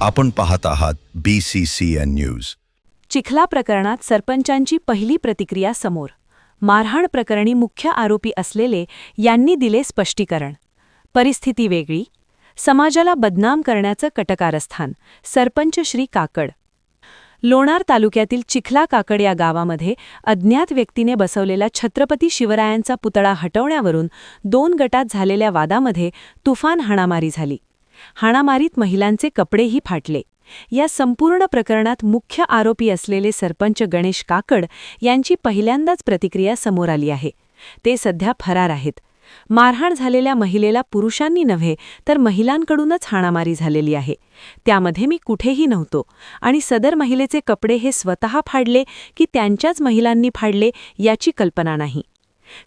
आपण पाहत आहात BCCN न्यूज। चिखला प्रकरणात सरपंचांची पहिली प्रतिक्रिया समोर। मारहाण प्रकरणी मुख्य आरोपी असलेले यांनी दिले स्पष्टीकरण। परिस्थिती वेगळी, समाजाला बदनाम करण्याचं कटकारस्थान। सरपंच श्री काकड। लोणार तालुक्यातील चिखला काकड या गावामध्ये अज्ञात व्यक्तीने बसवलेला छत्रपती शिवरायांचा पुतळा हटवण्यावरून 2 गटात झालेल्या वादामध्ये तुफान हाणामारी झाली। हाणामारीत महिलांचे कपडेही फाटले। या संपूर्ण प्रकरणात मुख्य आरोपी असलेले सरपंच गणेश काकड यांची पहिल्यांदाच प्रतिक्रिया समोर आली आहे। ते सध्या फरार आहेत। मारहाण झालेल्या महिलेला पुरुषांनी नव्हे तर महिलांकडूनच हाणामारी झालेली आहे। त्यामध्ये मी कुठेही नव्हतो आणि सदर महिलेचे कपडे हे स्वतः फाडले की त्यांच्याच महिलांनी फाडले याची कल्पना नाही।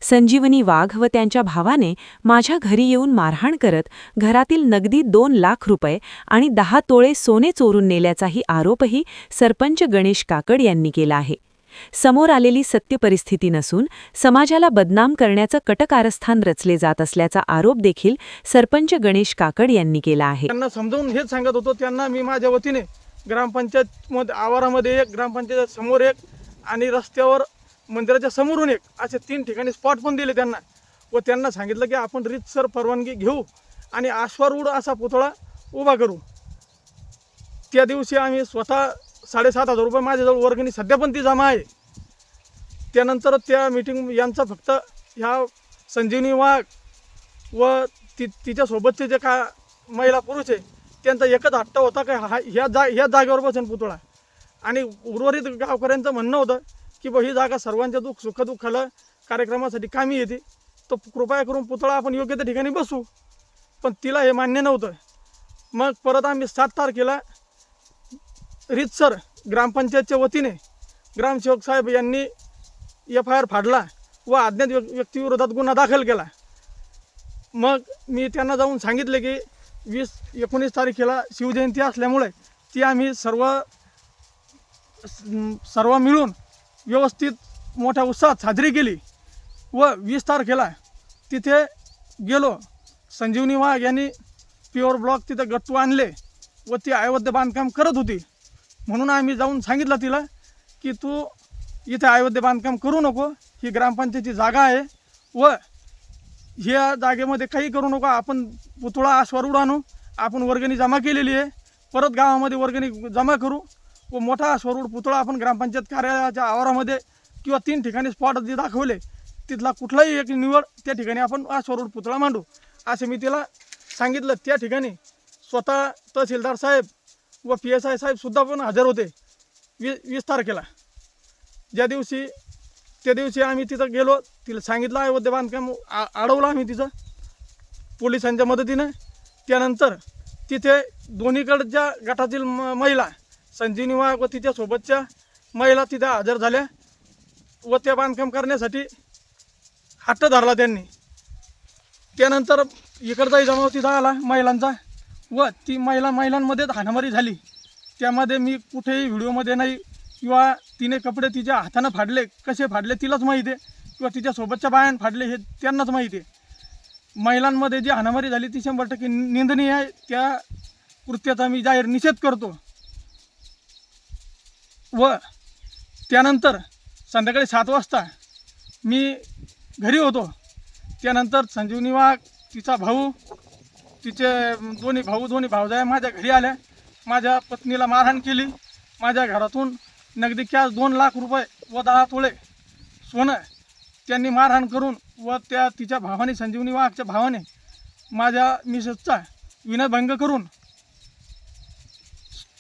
संजीवनी वाघ व त्यांच्या भावाने माझ्या घरी येऊन मारहाण करत घरातील नगदी 2 लाख रुपये आणि 10 तोळे सोने चोरून नेल्याचाही आरोपही सरपंच गणेश काकड यांनी केला आहे। समोर आलेली सत्य परिस्थिती नसून समाजाला बदनाम करण्याचं कटकारस्थान रचले जात असल्याचा आरोप देखील सरपंच गणेश काकड यांनी केला आहे। त्यांना समजावून हेच सांगत होतो, त्यांना मी माझ्या वतीने ग्रामपंचायत मध्ये आवारामध्ये एक, ग्रामपंचायत समोर एक आणि रस्त्यावर मंदिराच्या समोरून एक, असे 3 ठिकाणी स्पॉट पण दिले त्यांना व त्यांना सांगितलं की आपण रीतसर परवानगी घेऊ आणि आश्वारूढ असा पुतळा उभा करू। त्या दिवशी आम्ही स्वतः 7,500 रुपये माझ्याजवळ वर्गणी सध्या पण ती जमा आहे। त्यानंतर त्या मीटिंग यांचा फक्त ह्या संजीवनी वाघ व तिच्यासोबतचे जे का महिला पुरुष आहे त्यांचा एकच हट्ट होता की ह्या जागेवर बसेन पुतळा, आणि उर्वरित गावकऱ्यांचं म्हणणं होतं की ही जागा सर्वांच्या सुखदुःखाला कार्यक्रमासाठी कामी येते, तो कृपया करून पुतळा आपण योग्य त्या ठिकाणी बसू। पण तिला हे मान्य नव्हतं। मग परत आम्ही 7 तारखेला रीतसर ग्रामपंचायतच्या वतीने ग्रामसेवक साहेब यांनी FIR फाडला व अज्ञात व्यक्तीविरोधात गुन्हा दाखल केला। मग मी त्यांना जाऊन सांगितले की 20-19 तारखेला शिवजयंती असल्यामुळे ती आम्ही सर्व मिळून व्यवस्थित मोठ्या उत्साहात साजरी केली व 20 तारखेला तिथे गेलो। संजीवनी वाघ यांनी प्युअर ब्लॉक तिथे गट्टू आणले व ती अवैध बांधकाम करत होती, म्हणून आम्ही जाऊन सांगितलं तिला की तू इथे अवैध बांधकाम करू नको, ही ग्रामपंचायतीची जागा आहे व ह्या जागेमध्ये काही करू नको, आपण पुतळा आश्वारूढ आणू, आपण वर्गणी जमा केलेली आहे, परत गावामध्ये वर्गणी जमा करू व मोठा आश्वारूढ पुतळा आपण ग्रामपंचायत कार्यालयाच्या आवारामध्ये किंवा 3 ठिकाणी स्पॉट जे दाखवले तिथला कुठलाही एक निवड त्या ठिकाणी आपण आश्वारूढ पुतळा मांडू असे मी तिला सांगितलं। त्या ठिकाणी स्वतः तहसीलदार साहेब व PSI साहेब सुद्धा पण हजर होते 20 तारखेला। त्या दिवशी आम्ही तिथं गेलो, तिला सांगितलं अवैध बांधकाम अडवलं आम्ही तिचं पोलिसांच्या मदतीनं। त्यानंतर तिथे दोन्हीकडच्या गटातील महिला संजीवनी वाघ व तिच्यासोबतच्या महिला तिथे हजर झाल्या व त्या बांधकाम करण्यासाठी हट्ट धरला त्यांनी। त्यानंतर इकडचाही जमाव तिथं आला महिलांचा व ती महिलांमध्ये हाणामारी झाली। त्यामध्ये मी कुठेही व्हिडिओमध्ये नाही किंवा तिने कपडे तिच्या हातानं फाडले, कसे फाडले तिलाच माहिती आहे, किंवा तिच्यासोबतच्या बायान फाडले हे त्यांनाच माहिती आहे। महिलांमध्ये जी हाणामारी झाली ती 100% निंदनीय आहे। त्या कृत्याचा मी जाहीर निषेध करतो। व त्यानंतर संध्याकाळी 7 वाजता मी घरी होतो। त्यानंतर संजीवनी वाघ, तिचा भाऊ, तिचे दोन्ही भावजाया माझ्या घरी आल्या। माझ्या पत्नीला मारहाण केली। माझ्या घरातून नगदी कॅश 2 लाख रुपये व 10 तोळे सोनं त्यांनी मारहाण करून व तिच्या भावाने, संजीवनी वाघच्या भावाने माझ्या मिसेसचा विनयभंग करून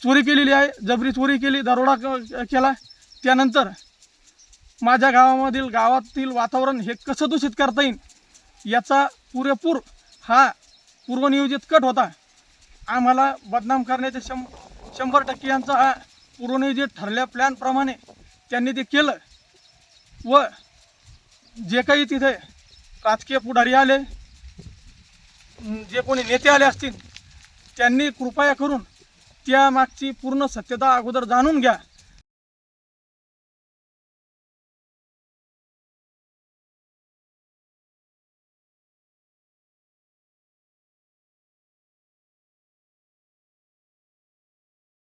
चोरी केलेली आहे, जबरी चोरी केली, दरोडा केला। त्यानंतर माझ्या गावातील वातावरण हे कसं दूषित करता येईल याचा पुरेपूर हा पूर्वनियोजित कट होता। आम्हाला बदनाम करण्याचे 100% यांचा हा पूर्वनियोजित ठरल्या प्लॅनप्रमाणे त्यांनी ते केलं व जे काही तिथे राजकीय पुढारी आले, जे कोणी नेते आले असतील, त्यांनी कृपया करून त्या मागची पूर्ण सत्यता अगोदर जाणून घ्या